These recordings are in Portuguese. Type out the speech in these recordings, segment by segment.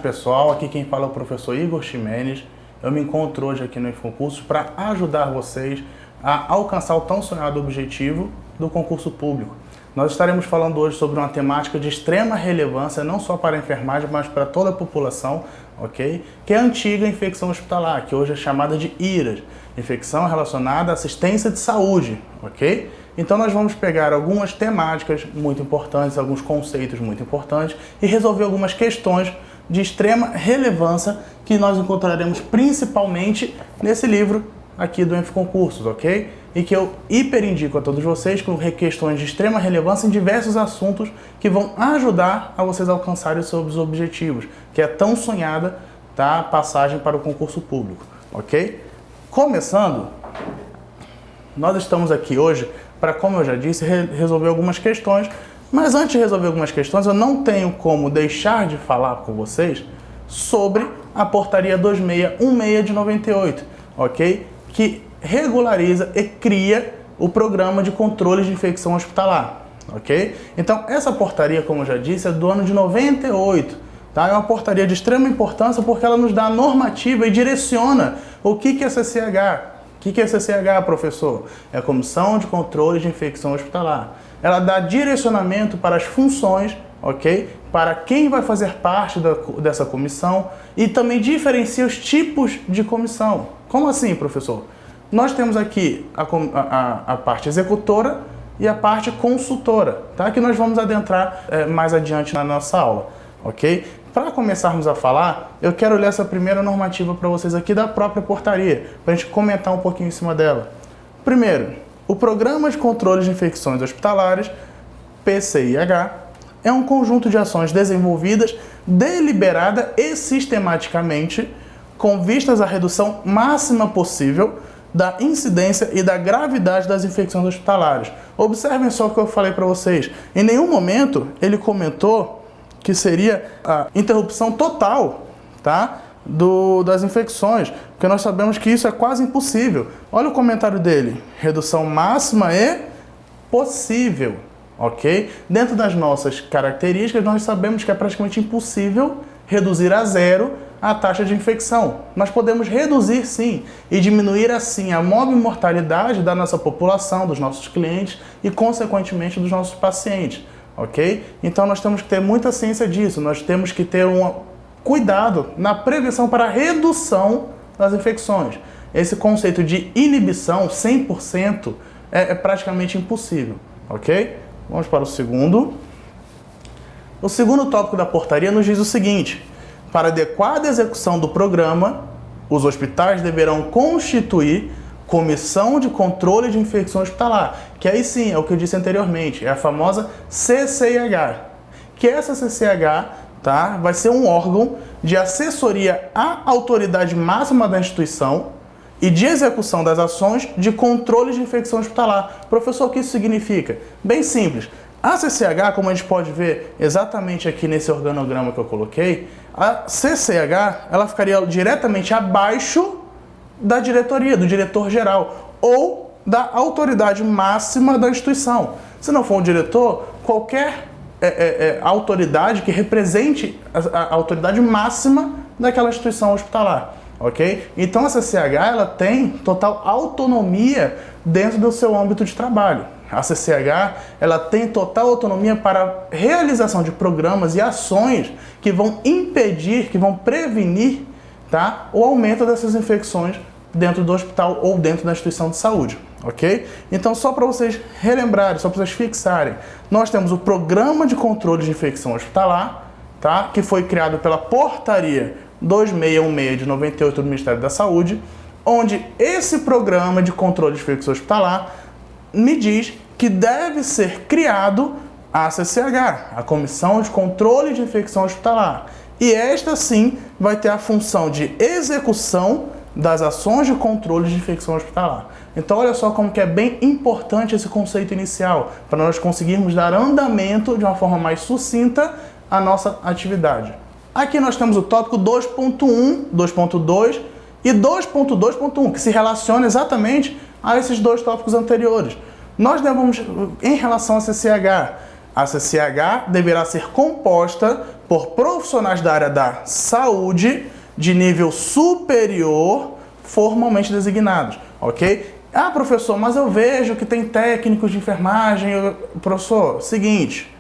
Pessoal, aqui quem fala é o professor Igor Ximenes. Eu me encontro hoje aqui no Infoncursos para ajudar vocês a alcançar o tão sonhado objetivo do concurso público. Nós estaremos falando hoje sobre uma temática de extrema relevância, não só para a enfermagem, mas para toda a população, ok? Que é a antiga infecção hospitalar, que hoje é chamada de IRAS, infecção relacionada à assistência de saúde, ok? Então nós vamos pegar algumas temáticas muito importantes, alguns conceitos muito importantes e resolver algumas questões de extrema relevância que nós encontraremos principalmente nesse livro aqui do Infoncursos, ok? E que eu hiper indico a todos vocês com questões de extrema relevância em diversos assuntos que vão ajudar a vocês alcançarem os seus objetivos, que é tão sonhada, tá, passagem para o concurso público, ok? Começando, nós estamos aqui hoje para, como eu já disse, resolver algumas questões. Mas antes de resolver algumas questões, eu não tenho como deixar de falar com vocês sobre a portaria 2616 de 98, ok? Que regulariza e cria o programa de controle de infecção hospitalar, ok? Então, essa portaria, como eu já disse, é do ano de 98, tá? É uma portaria de extrema importância porque ela nos dá a normativa e direciona o que é CCH. O que é CCH, professor? É a Comissão de Controle de Infecção Hospitalar. Ela dá direcionamento para as funções, ok? Para quem vai fazer parte dessa comissão e também diferencia os tipos de comissão. Como assim, professor? Nós temos aqui a parte executora e a parte consultora, tá? Que nós vamos adentrar mais adiante na nossa aula, ok? Para começarmos a falar, eu quero ler essa primeira normativa para vocês aqui da própria portaria, para a gente comentar um pouquinho em cima dela. Primeiro, o Programa de Controle de Infecções Hospitalares, PCIH, é um conjunto de ações desenvolvidas deliberada e sistematicamente com vistas à redução máxima possível da incidência e da gravidade das infecções hospitalares. Observem só o que eu falei para vocês. Em nenhum momento ele comentou que seria a interrupção total, tá, das infecções, porque nós sabemos que isso é quase impossível. Olha o comentário dele, redução máxima e possível, ok? Dentro das nossas características, nós sabemos que é praticamente impossível reduzir a zero a taxa de infecção. Nós podemos reduzir sim e diminuir assim a morbimortalidade da nossa população, dos nossos clientes e consequentemente dos nossos pacientes, ok? Então nós temos que ter muita ciência disso, nós temos que ter cuidado na prevenção para a redução das infecções. Esse conceito de inibição 100% é praticamente impossível, ok? Vamos para o segundo. O segundo tópico da portaria nos diz o seguinte: para adequada execução do programa, os hospitais deverão constituir Comissão de Controle de Infecção Hospitalar, que aí sim é o que eu disse anteriormente, é a famosa CCH, que essa CCH, tá, vai ser um órgão de assessoria à autoridade máxima da instituição e de execução das ações de controle de infecção hospitalar. Professor, o que isso significa? Bem simples. A CCH, como a gente pode ver exatamente aqui nesse organograma que eu coloquei, a CCH ela ficaria diretamente abaixo da diretoria, do diretor-geral ou da autoridade máxima da instituição. Se não for um diretor, qualquer autoridade que represente a autoridade máxima daquela instituição hospitalar, ok? Então a CCH ela tem total autonomia dentro do seu âmbito de trabalho. A CCH ela tem total autonomia para a realização de programas e ações que vão impedir, que vão prevenir, tá, o aumento dessas infecções dentro do hospital ou dentro da instituição de saúde, ok? Então, só para vocês relembrarem, só para vocês fixarem, nós temos o Programa de Controle de Infecção Hospitalar, tá, que foi criado pela Portaria 2616 de 98 do Ministério da Saúde, onde esse Programa de Controle de Infecção Hospitalar me diz que deve ser criado a CCH, a Comissão de Controle de Infecção Hospitalar. E esta sim vai ter a função de execução das ações de controle de infecção hospitalar. Então olha só como que é bem importante esse conceito inicial, para nós conseguirmos dar andamento de uma forma mais sucinta à nossa atividade. Aqui nós temos o tópico 2.1, 2.2 e 2.2.1, que se relaciona exatamente a esses dois tópicos anteriores. Nós devemos, em relação à CCH deverá ser composta por profissionais da área da saúde de nível superior formalmente designados, ok? Ah, professor, mas eu vejo que tem técnicos de enfermagem. Professor, seguinte,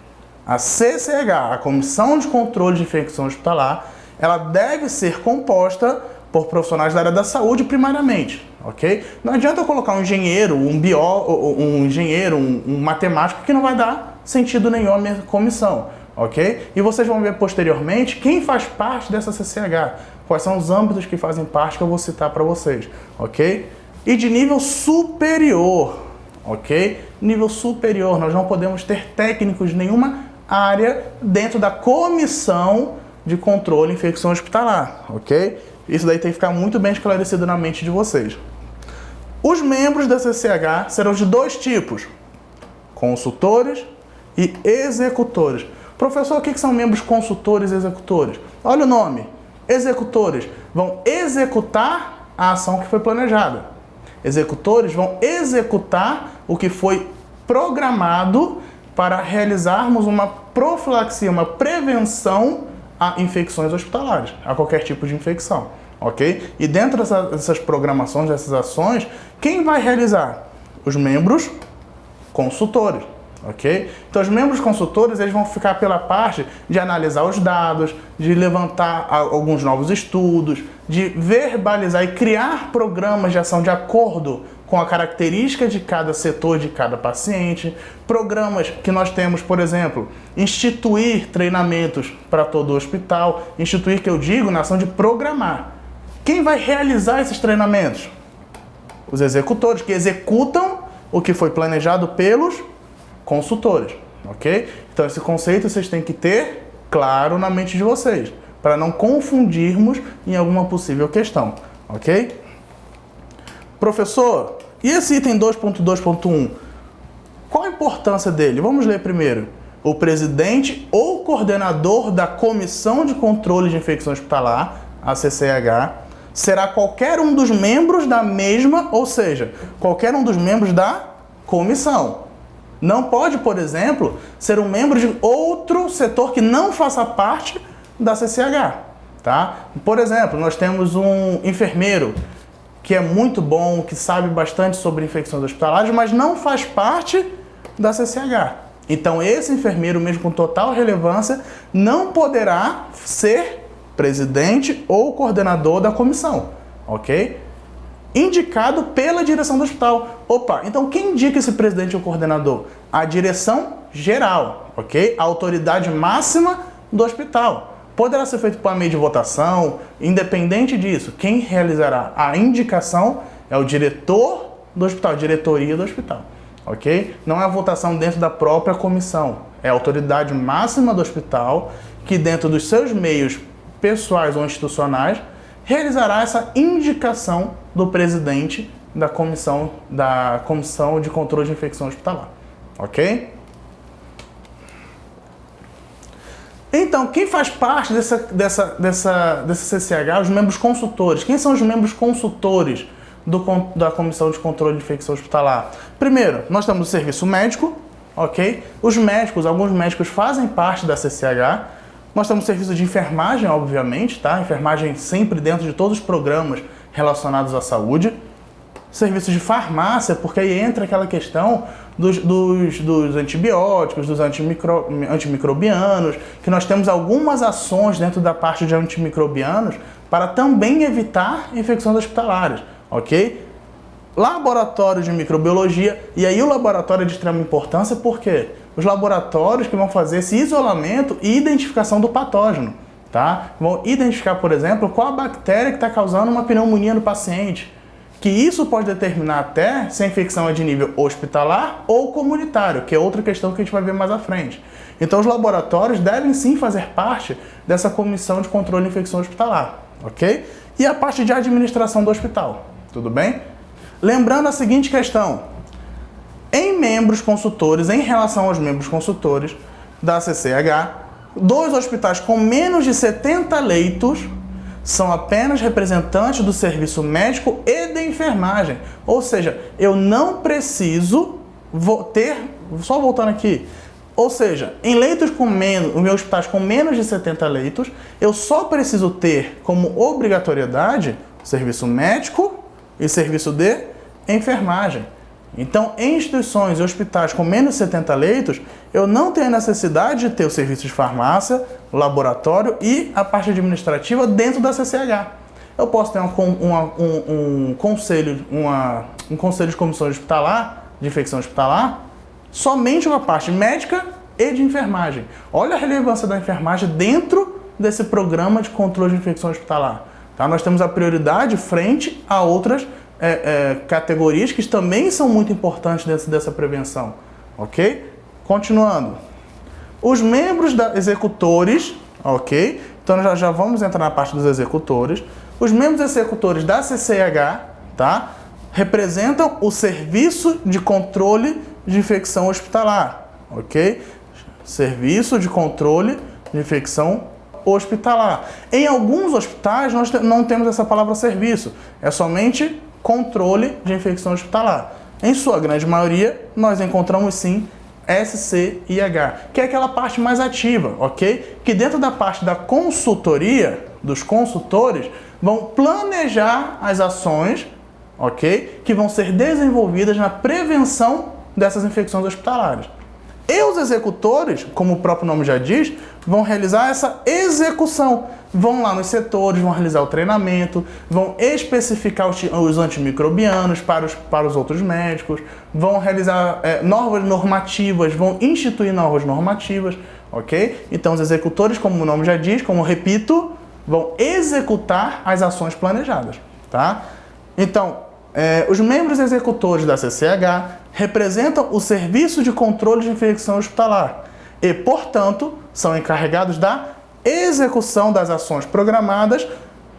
a CCH, a Comissão de Controle de Infecção Hospitalar, ela deve ser composta por profissionais da área da saúde primariamente, ok? Não adianta eu colocar um engenheiro, um matemático, que não vai dar sentido nenhum à minha comissão, ok? E vocês vão ver posteriormente quem faz parte dessa CCH, quais são os âmbitos que fazem parte que eu vou citar para vocês, ok? E de nível superior, ok? Nível superior, nós não podemos ter técnicos de nenhuma área dentro da Comissão de Controle de Infecção Hospitalar, ok? Isso daí tem que ficar muito bem esclarecido na mente de vocês. Os membros da CCH serão de dois tipos: consultores e executores. Professor, o que são membros consultores e executores? Olha o nome. Executores vão executar a ação que foi planejada. Executores vão executar o que foi programado para realizarmos uma profilaxia, uma prevenção a infecções hospitalares, a qualquer tipo de infecção, ok? E dentro dessas programações, dessas ações, quem vai realizar? Os membros consultores, ok? Então, os membros consultores, eles vão ficar pela parte de analisar os dados, de levantar alguns novos estudos, de verbalizar e criar programas de ação de acordo com a característica de cada setor, de cada paciente. Programas que nós temos, por exemplo, instituir treinamentos para todo o hospital. Instituir, que eu digo, na ação de programar. Quem vai realizar esses treinamentos? Os executores, que executam o que foi planejado pelos consultores, ok? Então, esse conceito vocês têm que ter claro na mente de vocês, para não confundirmos em alguma possível questão, ok? Professor, e esse item 2.2.1? Qual a importância dele? Vamos ler primeiro. O presidente ou coordenador da Comissão de Controle de Infecção Hospitalar, a CCH, será qualquer um dos membros da mesma, ou seja, qualquer um dos membros da comissão. Não pode, por exemplo, ser um membro de outro setor que não faça parte da CCH, tá? Por exemplo, nós temos um enfermeiro que é muito bom, que sabe bastante sobre infecções hospitalares, mas não faz parte da CCH. Então, esse enfermeiro, mesmo com total relevância, não poderá ser presidente ou coordenador da comissão, ok? Indicado pela direção do hospital. Opa, então quem indica esse presidente ou coordenador? A direção geral, ok? A autoridade máxima do hospital. Poderá ser feito por meio de votação, independente disso. Quem realizará a indicação é o diretor do hospital, a diretoria do hospital, ok? Não é a votação dentro da própria comissão. É a autoridade máxima do hospital que, dentro dos seus meios pessoais ou institucionais, realizará essa indicação do presidente da Comissão de Controle de Infecção Hospitalar, ok? Então, quem faz parte dessa CCH? Os membros consultores. Quem são os membros consultores da Comissão de Controle de Infecção Hospitalar? Primeiro, nós temos o serviço médico, ok? Os médicos, alguns médicos fazem parte da CCH. Nós temos o serviço de enfermagem, obviamente, tá? Enfermagem sempre dentro de todos os programas relacionados à saúde. Serviço de farmácia, porque aí entra aquela questão dos antibióticos, dos antimicrobianos, que nós temos algumas ações dentro da parte de antimicrobianos para também evitar infecções hospitalares, ok? Laboratório de microbiologia, e aí o laboratório é de extrema importância, porque os laboratórios que vão fazer esse isolamento e identificação do patógeno, tá? Vão identificar, por exemplo, qual a bactéria que está causando uma pneumonia no paciente, que isso pode determinar até se a infecção é de nível hospitalar ou comunitário, que é outra questão que a gente vai ver mais à frente. Então, os laboratórios devem sim fazer parte dessa Comissão de Controle de Infecção Hospitalar, ok? E a parte de administração do hospital, tudo bem? Lembrando a seguinte questão: em membros consultores, em relação aos membros consultores da CCH, dos hospitais com menos de 70 leitos são apenas representantes do serviço médico e de enfermagem. Ou seja, eu não preciso ter, só voltando aqui, Ou seja, em leitos com menos, os meus hospitais com menos de 70 leitos, eu só preciso ter como obrigatoriedade serviço médico e serviço de enfermagem. Então, em instituições e hospitais com menos de 70 leitos, eu não tenho necessidade de ter o serviço de farmácia, laboratório e a parte administrativa dentro da CCH. Eu posso ter um conselho de comissão hospitalar, de infecção hospitalar, somente uma parte médica e de enfermagem. Olha a relevância da enfermagem dentro desse programa de controle de infecção hospitalar. Tá? Nós temos a prioridade frente a outras categorias que também são muito importantes dentro dessa prevenção. Ok? Continuando. Os membros executores, ok? Então já vamos entrar na parte dos executores. Os membros executores da CCH, tá? Representam o Serviço de Controle de Infecção Hospitalar, ok? Serviço de Controle de Infecção Hospitalar. Em alguns hospitais nós não temos essa palavra serviço, é somente controle de infecção hospitalar. Em sua grande maioria, nós encontramos sim SCIH, que é aquela parte mais ativa, ok? Que dentro da parte da consultoria, dos consultores, vão planejar as ações, ok? Que vão ser desenvolvidas na prevenção dessas infecções hospitalares. E os executores, como o próprio nome já diz, vão realizar essa execução. Vão lá nos setores, vão realizar o treinamento, vão especificar os antimicrobianos para os outros médicos, vão realizar novas normativas, vão instituir novas normativas, ok? Então os executores, como o nome já diz, como eu repito, vão executar as ações planejadas, tá? Então, os membros executores da CCH representam o Serviço de Controle de Infecção Hospitalar e, portanto, são encarregados da execução das ações programadas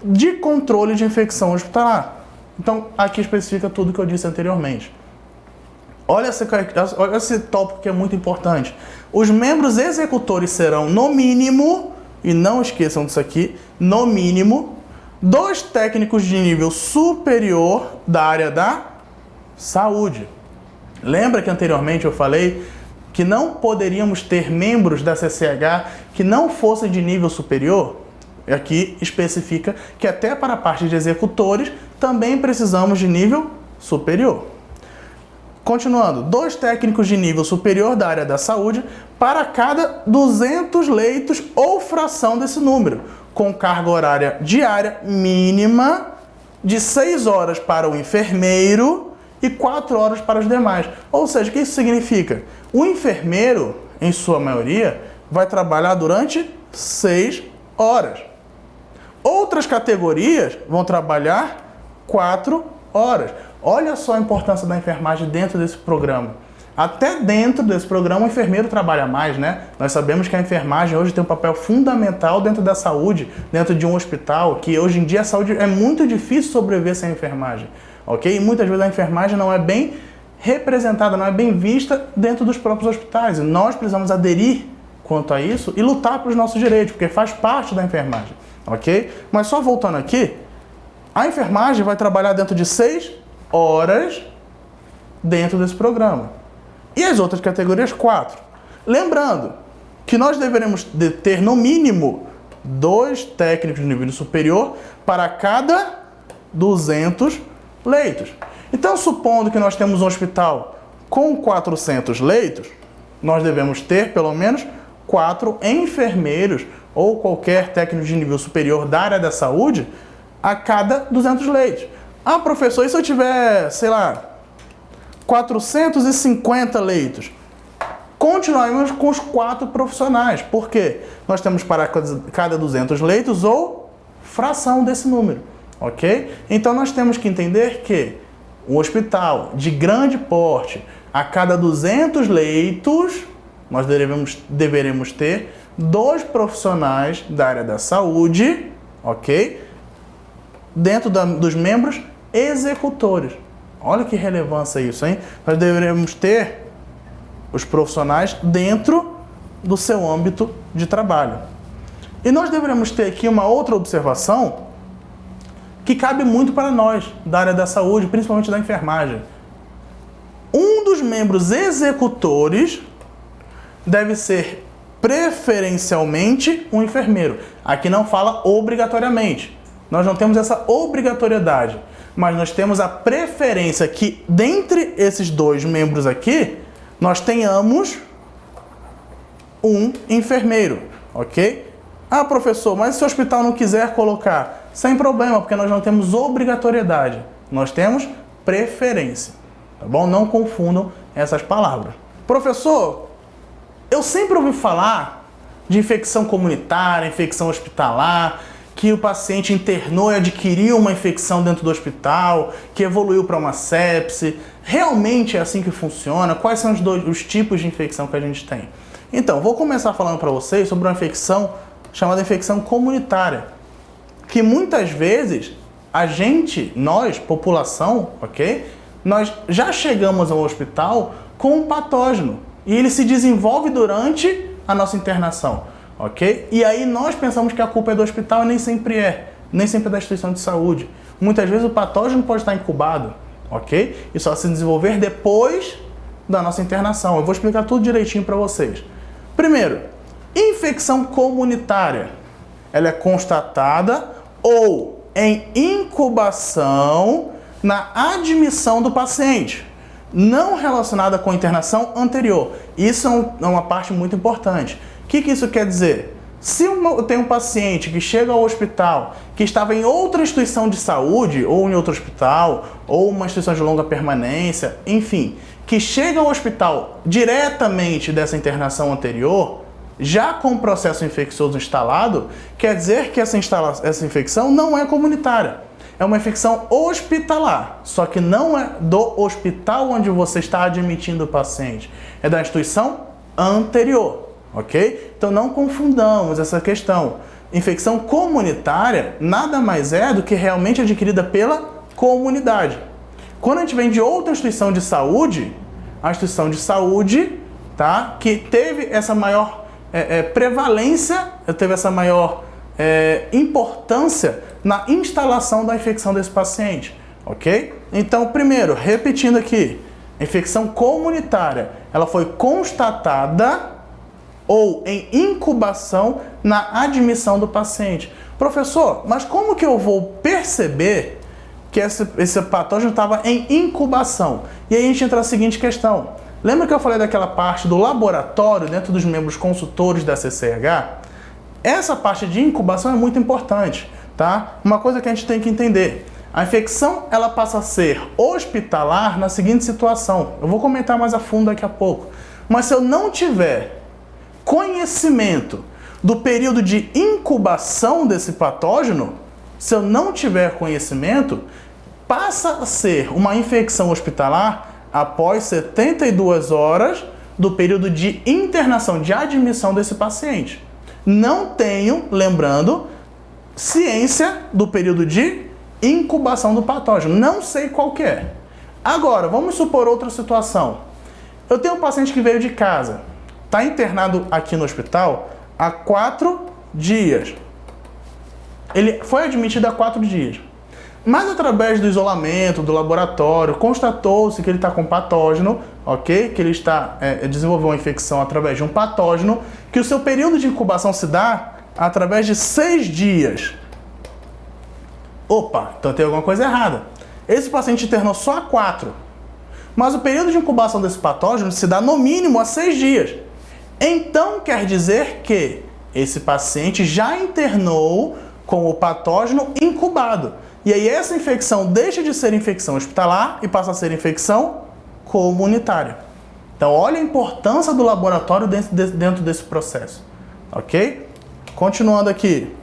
de controle de infecção hospitalar. Então, aqui especifica tudo que eu disse anteriormente. Olha esse tópico que é muito importante. Os membros executores serão, no mínimo, e não esqueçam disso aqui, no mínimo, 2 técnicos de nível superior da área da saúde. Lembra que anteriormente eu falei que não poderíamos ter membros da CCH que não fossem de nível superior? Aqui especifica que até para a parte de executores também precisamos de nível superior. Continuando, 2 técnicos de nível superior da área da saúde para cada 200 leitos ou fração desse número, com carga horária diária mínima de 6 horas para o enfermeiro e 4 horas para os demais. Ou seja, o que isso significa? O enfermeiro, em sua maioria, vai trabalhar durante 6 horas. Outras categorias vão trabalhar 4 horas. Olha só a importância da enfermagem dentro desse programa. Até dentro desse programa o enfermeiro trabalha mais, né? Nós sabemos que a enfermagem hoje tem um papel fundamental dentro da saúde, dentro de um hospital, que hoje em dia a saúde é muito difícil sobreviver sem a enfermagem, ok? E muitas vezes a enfermagem não é bem representada, não é bem vista dentro dos próprios hospitais. E nós precisamos aderir quanto a isso e lutar pelos nossos direitos, porque faz parte da enfermagem, ok? Mas só voltando aqui, a enfermagem vai trabalhar dentro de 6 horas dentro desse programa. E as outras categorias, 4. Lembrando que nós deveremos ter no mínimo 2 técnicos de nível superior para cada 200 leitos. Então, supondo que nós temos um hospital com 400 leitos, nós devemos ter pelo menos 4 enfermeiros ou qualquer técnico de nível superior da área da saúde a cada 200 leitos. Ah, professor, e se eu tiver, sei lá, 450 leitos? Continuaremos com os 4 profissionais. Por quê? Nós temos para cada 200 leitos ou fração desse número, ok? Então nós temos que entender que um hospital de grande porte, a cada 200 leitos, nós deveremos ter 2 profissionais da área da saúde, ok? Dentro dos membros executores. Olha que relevância isso, hein? Nós deveremos ter os profissionais dentro do seu âmbito de trabalho. E nós deveremos ter aqui uma outra observação que cabe muito para nós, da área da saúde, principalmente da enfermagem. Um dos membros executores deve ser preferencialmente um enfermeiro. Aqui não fala obrigatoriamente. Nós não temos essa obrigatoriedade, mas nós temos a preferência que, dentre esses dois membros aqui, nós tenhamos um enfermeiro, ok? Ah, professor, mas se o hospital não quiser colocar? Sem problema, porque nós não temos obrigatoriedade. Nós temos preferência, tá bom? Não confundam essas palavras. Professor, eu sempre ouvi falar de infecção comunitária, infecção hospitalar, que o paciente internou e adquiriu uma infecção dentro do hospital, que evoluiu para uma sepse. Realmente é assim que funciona? Quais são os tipos de infecção que a gente tem? Então, vou começar falando para vocês sobre uma infecção chamada infecção comunitária, que muitas vezes nós, população, ok? Nós já chegamos ao hospital com um patógeno e ele se desenvolve durante a nossa internação, ok? E aí nós pensamos que a culpa é do hospital e nem sempre é da instituição de saúde. Muitas vezes o patógeno pode estar incubado, ok? E só se desenvolver depois da nossa internação. Eu vou explicar tudo direitinho para vocês. Primeiro, infecção comunitária. Ela é constatada ou em incubação na admissão do paciente, não relacionada com a internação anterior. Isso é uma parte muito importante. O que isso quer dizer? Se eu tenho um paciente que chega ao hospital, que estava em outra instituição de saúde, ou em outro hospital, ou uma instituição de longa permanência, enfim, que chega ao hospital diretamente dessa internação anterior, já com o processo infeccioso instalado, quer dizer que essa infecção não é comunitária. É uma infecção hospitalar, só que não é do hospital onde você está admitindo o paciente, é da instituição anterior, ok? Então não confundamos essa questão. Infecção comunitária nada mais é do que realmente adquirida pela comunidade. Quando a gente vem de outra instituição de saúde, a instituição de saúde, tá, que teve essa maior prevalência, teve essa maior importância na instalação da infecção desse paciente, ok? Então, primeiro, repetindo aqui, a infecção comunitária, ela foi constatada ou em incubação na admissão do paciente. Professor, mas como que eu vou perceber que esse patógeno estava em incubação? E aí a gente entra na seguinte questão. Lembra que eu falei daquela parte do laboratório dentro dos membros consultores da CCH? Essa parte de incubação é muito importante, tá? Uma coisa que a gente tem que entender. A infecção, ela passa a ser hospitalar na seguinte situação. Eu vou comentar mais a fundo daqui a pouco. Mas se eu não tiver conhecimento do período de incubação desse patógeno, se eu não tiver conhecimento, passa a ser uma infecção hospitalar após 72 horas do período de internação, de admissão desse paciente. Não tenho, lembrando, ciência do período de incubação do patógeno. Não sei qual que é. Agora, vamos supor outra situação. Eu tenho um paciente que veio de casa, está internado aqui no hospital há 4 dias. Ele foi admitido há 4 dias. Mas através do isolamento, do laboratório, constatou-se que ele está com patógeno, ok? Que ele desenvolveu uma infecção através de um patógeno, que o seu período de incubação se dá através de 6 dias. Opa, então tem alguma coisa errada. Esse paciente internou só há 4. Mas o período de incubação desse patógeno se dá no mínimo a 6 dias. Então quer dizer que esse paciente já internou com o patógeno incubado. E aí essa infecção deixa de ser infecção hospitalar e passa a ser infecção comunitária. Então olha a importância do laboratório dentro desse processo. Ok? Continuando aqui.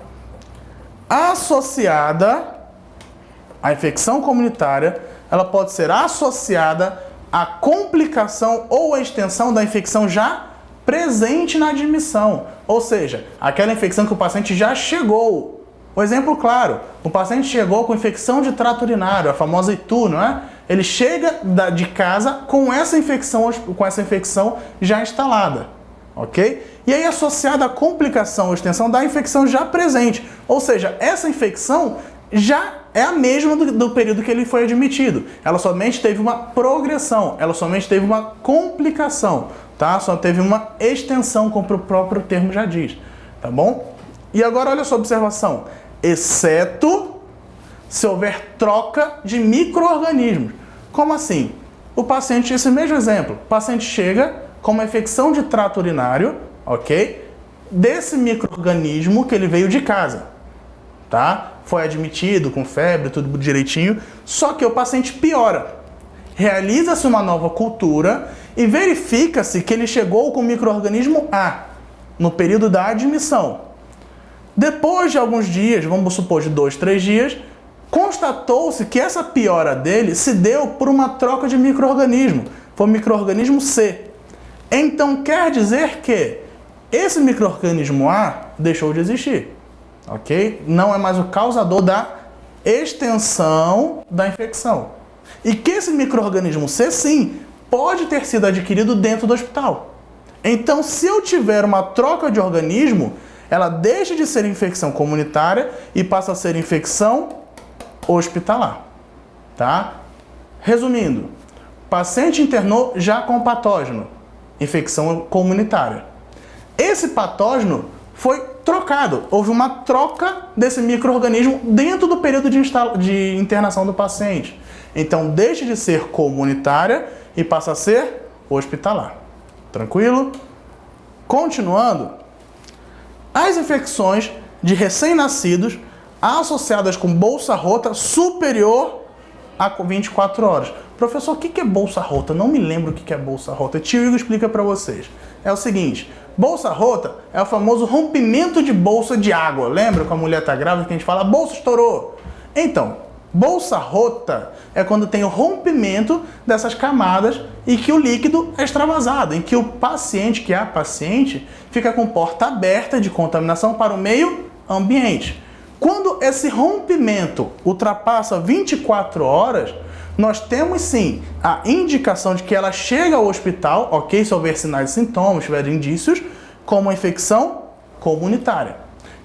Associada à infecção comunitária, ela pode ser associada à complicação ou à extensão da infecção já presente na admissão. Ou seja, aquela infecção que o paciente já chegou. Um exemplo claro, o paciente chegou com infecção de trato urinário, a famosa ITU, não é? Ele chega de casa com essa infecção já instalada, ok? E aí associada à complicação ou extensão da infecção já presente. Ou seja, essa infecção já é a mesma do período que ele foi admitido. Ela somente teve uma progressão, ela somente teve uma complicação. tá? Só teve uma extensão, como o próprio termo já diz, tá bom? E agora olha só a observação, exceto se houver troca de micro-organismos. Como assim? O paciente, esse mesmo exemplo, o paciente chega com uma infecção de trato urinário, ok? Desse micro-organismo que ele veio de casa, tá? Foi admitido com febre, tudo direitinho, só que o paciente piora. Realiza-se uma nova cultura e verifica-se que ele chegou com o micro-organismo A, no período da admissão. Depois de alguns dias, vamos supor de 2, 3 dias, constatou-se que essa piora dele se deu por uma troca de micro-organismo. Foi o micro-organismo C. Então quer dizer que esse micro-organismo A deixou de existir, ok? Não é mais o causador da extensão da infecção. E que esse micro-organismo C, sim, pode ter sido adquirido dentro do hospital. Então, se eu tiver uma troca de organismo, ela deixa de ser infecção comunitária e passa a ser infecção hospitalar, tá? Resumindo, paciente internou já com patógeno, infecção comunitária. Esse patógeno foi trocado, houve uma troca desse micro-organismo dentro do período de internação do paciente. Então, deixa de ser comunitária e passa a ser hospitalar. Tranquilo? Continuando, as infecções de recém-nascidos associadas com bolsa rota superior a 24 horas. Professor, o que é bolsa rota? Não me lembro o que é bolsa rota. Tio Igor explica para vocês. É o seguinte, bolsa rota é o famoso rompimento de bolsa de água. Lembra quando a mulher está grávida que a gente fala, a bolsa estourou? Então, bolsa rota é quando tem o rompimento dessas camadas e que o líquido é extravasado, em que o paciente, que é a paciente, fica com porta aberta de contaminação para o meio ambiente. Quando esse rompimento ultrapassa 24 horas, nós temos sim a indicação de que ela chega ao hospital, ok? Se houver sinais e sintomas, tiver indícios, como uma infecção comunitária.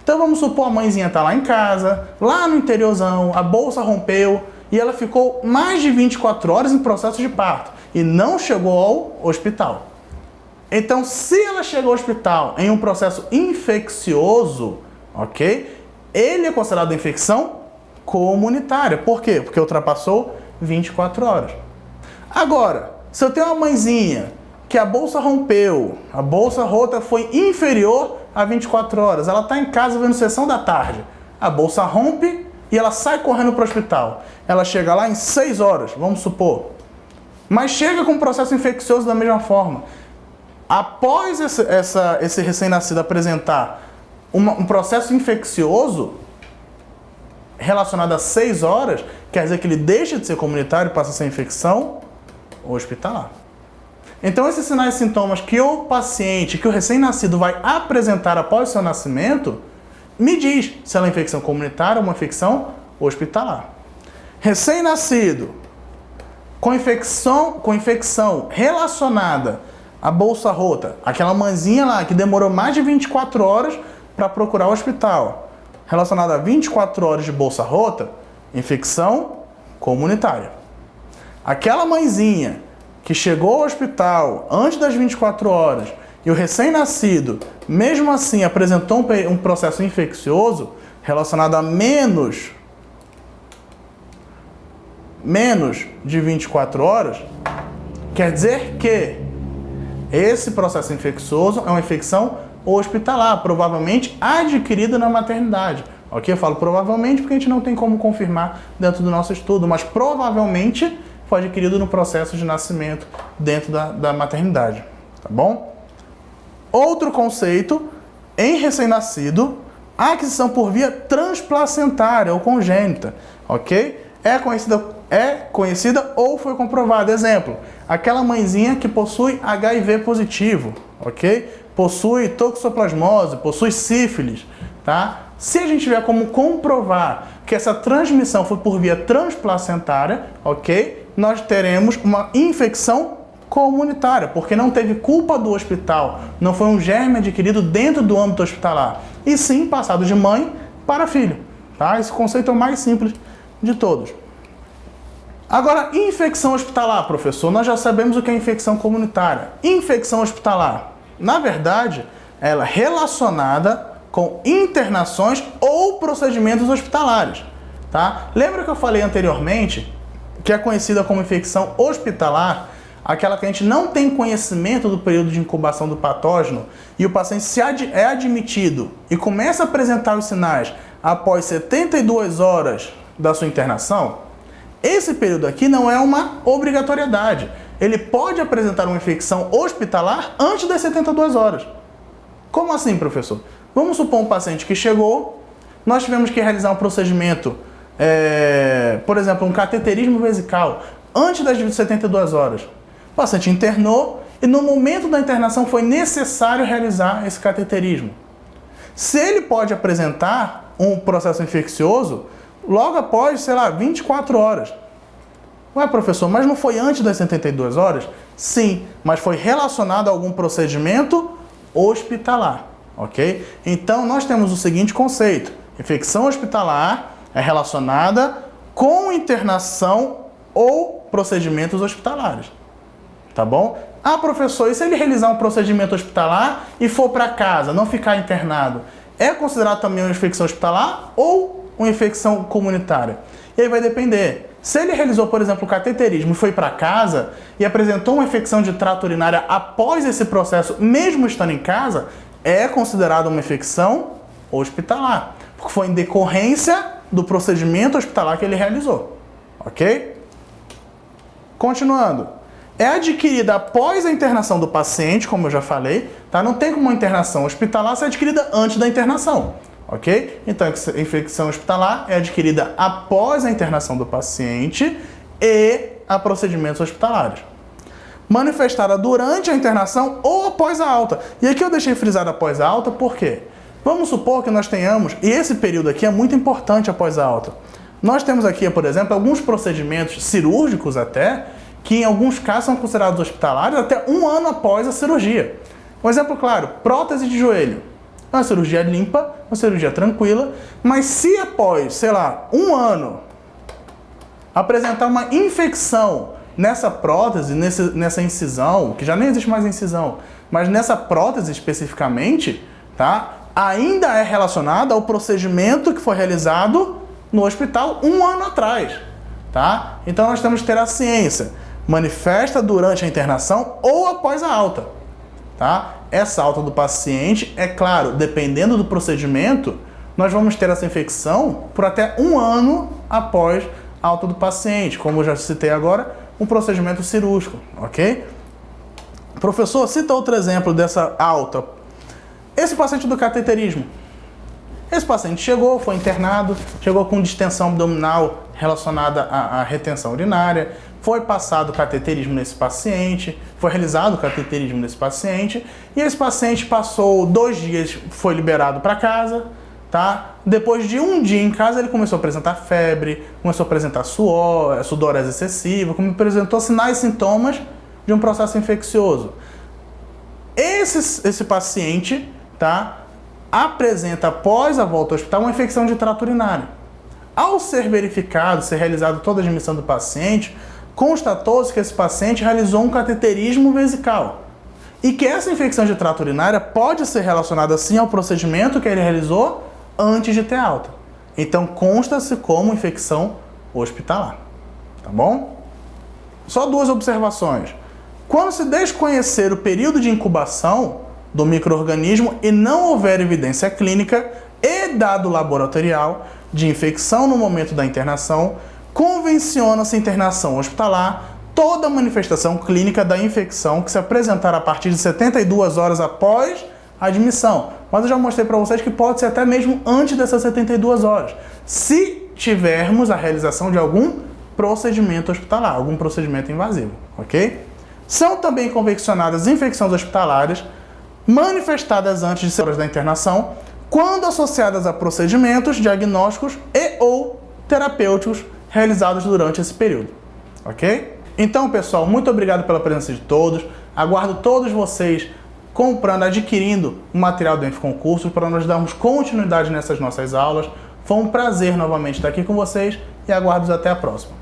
Então vamos supor a mãezinha está lá em casa, lá no interiorzão, a bolsa rompeu e ela ficou mais de 24 horas em processo de parto e não chegou ao hospital. Então, se ela chegou ao hospital em um processo infeccioso, ok? Ele é considerado infecção comunitária. Por quê? Porque ultrapassou 24 horas. Agora, se eu tenho uma mãezinha que a bolsa rompeu, a bolsa rota foi inferior a 24 horas, ela está em casa vendo sessão da tarde, a bolsa rompe e ela sai correndo para o hospital. Ela chega lá em 6 horas, vamos supor, mas chega com um processo infeccioso da mesma forma. Após esse recém-nascido apresentar um processo infeccioso relacionado a 6 horas, quer dizer que ele deixa de ser comunitário e passa a ser infecção hospitalar. Então, esses sinais e sintomas que o paciente, que o recém-nascido vai apresentar após o seu nascimento, me diz se ela é infecção comunitária ou uma infecção hospitalar. Recém-nascido com infecção relacionada à bolsa rota, aquela mãezinha lá que demorou mais de 24 horas para procurar o hospital, relacionada a 24 horas de bolsa rota, infecção comunitária. Aquela mãezinha que chegou ao hospital antes das 24 horas e o recém-nascido, mesmo assim, apresentou um processo infeccioso relacionado a menos de 24 horas, quer dizer que esse processo infeccioso é uma infecção hospitalar, provavelmente adquirida na maternidade. Ok? Eu falo provavelmente porque a gente não tem como confirmar dentro do nosso estudo, mas provavelmente foi adquirido no processo de nascimento dentro da maternidade, tá bom? Outro conceito, em recém-nascido, a aquisição por via transplacentária ou congênita, ok? É conhecida ou foi comprovada. Exemplo, aquela mãezinha que possui HIV positivo, ok? Possui toxoplasmose, possui sífilis, tá? Se a gente tiver como comprovar que essa transmissão foi por via transplacentária, ok? Nós teremos uma infecção comunitária, porque não teve culpa do hospital, não foi um germe adquirido dentro do âmbito hospitalar, e sim passado de mãe para filho, tá? Esse conceito é o mais simples de todos. Agora, infecção hospitalar, professor, nós já sabemos o que é infecção comunitária. Infecção hospitalar, na verdade, ela é relacionada com internações ou procedimentos hospitalares, tá? Lembra que eu falei anteriormente que é conhecida como infecção hospitalar, aquela que a gente não tem conhecimento do período de incubação do patógeno e o paciente é admitido e começa a apresentar os sinais após 72 horas da sua internação? Esse período aqui não é uma obrigatoriedade. Ele pode apresentar uma infecção hospitalar antes das 72 horas. Como assim, professor? Vamos supor um paciente que chegou, nós tivemos que realizar um procedimento, por exemplo, um cateterismo vesical, antes das 72 horas. O paciente internou e no momento da internação foi necessário realizar esse cateterismo. Se ele pode apresentar um processo infeccioso logo após, 24 horas. Ué, professor, mas não foi antes das 72 horas? Sim, mas foi relacionado a algum procedimento hospitalar, ok? Então, nós temos o seguinte conceito. Infecção hospitalar é relacionada com internação ou procedimentos hospitalares, tá bom? Ah, professor, e se ele realizar um procedimento hospitalar e for para casa, não ficar internado, é considerado também uma infecção hospitalar ou uma infecção comunitária? E aí vai depender. Se ele realizou, por exemplo, o cateterismo e foi para casa e apresentou uma infecção de trato urinário após esse processo, mesmo estando em casa, é considerado uma infecção hospitalar, porque foi em decorrência do procedimento hospitalar que ele realizou, ok? Continuando. É adquirida após a internação do paciente, como eu já falei, tá? Não tem como uma internação hospitalar ser adquirida antes da internação. Ok? Então, a infecção hospitalar é adquirida após a internação do paciente e a procedimentos hospitalares. Manifestada durante a internação ou após a alta. E aqui eu deixei frisado após a alta, por quê? Vamos supor que nós tenhamos, e esse período aqui é muito importante após a alta. Nós temos aqui, por exemplo, alguns procedimentos cirúrgicos até, que em alguns casos são considerados hospitalares até 1 ano após a cirurgia. Um exemplo claro, prótese de joelho. É uma cirurgia limpa, uma cirurgia tranquila, mas se após, 1 ano, apresentar uma infecção nessa prótese, nessa incisão, que já nem existe mais incisão, mas nessa prótese especificamente, tá? Ainda é relacionada ao procedimento que foi realizado no hospital 1 ano atrás, tá? Então nós temos que ter a ciência, manifesta durante a internação ou após a alta, tá? Essa alta do paciente, é claro, dependendo do procedimento, nós vamos ter essa infecção por até 1 ano após a alta do paciente, como eu já citei agora, um procedimento cirúrgico, ok? Professor, cita outro exemplo dessa alta. Esse paciente do cateterismo. Esse paciente chegou, foi internado, chegou com distensão abdominal relacionada à retenção urinária, foi passado o cateterismo nesse paciente, foi realizado o cateterismo nesse paciente, e esse paciente passou 2 dias, foi liberado para casa, tá? Depois de 1 dia em casa, ele começou a apresentar febre, começou a apresentar suor, sudorese excessiva, apresentou sinais e sintomas de um processo infeccioso. Esse paciente, tá, apresenta após a volta ao hospital uma infecção de trato urinário. Ao ser verificado, ser realizada toda a admissão do paciente, constatou-se que esse paciente realizou um cateterismo vesical e que essa infecção de trato urinário pode ser relacionada sim ao procedimento que ele realizou antes de ter alta. Então consta-se como infecção hospitalar, tá bom? Só 2 observações. Quando se desconhecer o período de incubação do micro-organismo e não houver evidência clínica e dado laboratorial de infecção no momento da internação, convenciona-se internação hospitalar toda manifestação clínica da infecção que se apresentar a partir de 72 horas após a admissão. Mas eu já mostrei para vocês que pode ser até mesmo antes dessas 72 horas, se tivermos a realização de algum procedimento hospitalar, algum procedimento invasivo, ok? São também convencionadas infecções hospitalares manifestadas antes de horas da internação, quando associadas a procedimentos diagnósticos e ou terapêuticos realizados durante esse período, ok? Então, pessoal, muito obrigado pela presença de todos. Aguardo todos vocês comprando, adquirindo o material do InfoConcursos para nós darmos continuidade nessas nossas aulas. Foi um prazer novamente estar aqui com vocês e aguardo até a próxima.